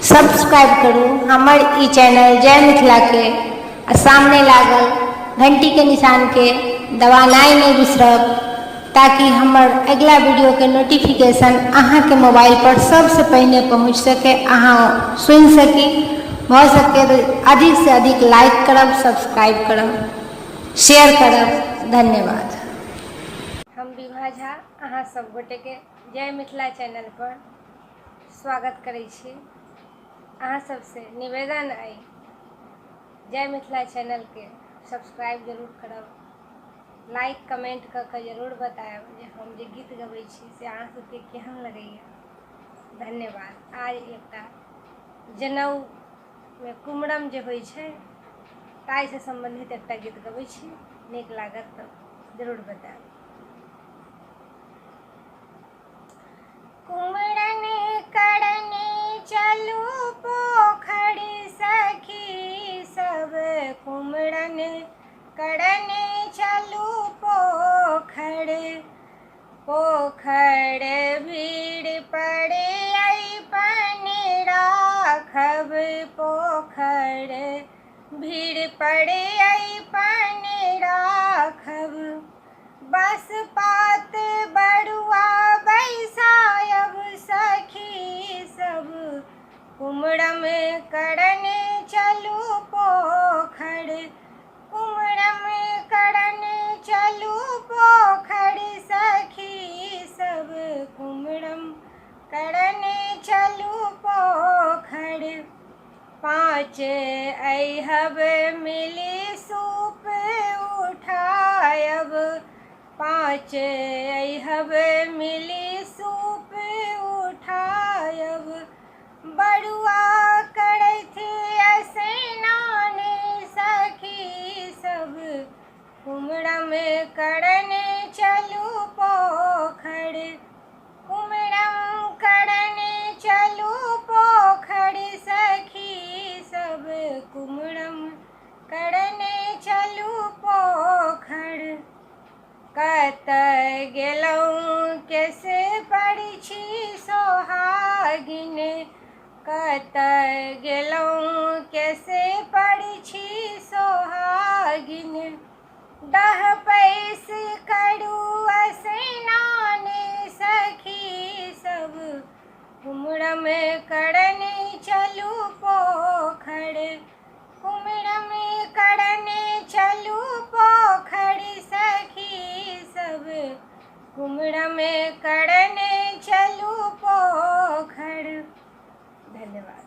Subscribe करूँ हमार ई channel जय मिथिला के सामने लागल घंटी के निशान के दबानाई नहीं बिसरब ताकि हमार अगला वीडियो के नोटिफिकेशन अहाँ के मोबाइल पर सबसे पहले पहुँच सके, अहाँ सुन सकी। हो सके तो अधिक से अधिक लाइक करब, सब्सक्राइब करब, शेयर करब। धन्यवाद। हम विभा झा अहाँ सब गोटे के जय मिथिला चैनल पर स्वागत करै छी। अहाँ सबसे निवेदन अइ जय मिथिला चैनल के सब्सक्राइब जरूर करब, लाइक कमेंट कऽ के जरूर बतायब जे हम जे गीत गबै छी से अहाँ सबके केहन लगैया। धन्यवाद। आज एकटा जनउ में कुमरम जे होइ छै ताहि से संबंधित एकटा गीत गबै छी, नीक लागत तऽ जरूर बतायब। कुमरन करने चलू पोखरि सखी सब, कुमरन करने चलू पोखरि, पोखर भीड़ पड़े अपन राखब, पोखर भीड़ पड़े अपन राखब, बस पात बरुआ बैसायब सखी सब, कुमरम करने चलू पोखर, कुमरम करने चलू पोखर सखी सब, कुमरम करने चलू पोखर, पाँच अइहब मिली सूप उठायब, पाँच अइहब मिली सूप उठायब, बरुआ करथि स्नान सखी सब, कुमरम करने चलू पोखर, कुमरम करने चलू पोखर सखी सब, कुमरम करने चलू पोखर, कतऽ गेलहुँ केसे परिछी सोहागिन, कतऽ गेलहुँ केसे परिछी सोहागिन, दह पैस करू स्नान सखी सब, कुमरम करने चलू पोखर, कुमरम करने चलू पोखर सखी सब, कुमरम करने चलू पोखर। धन्यवाद।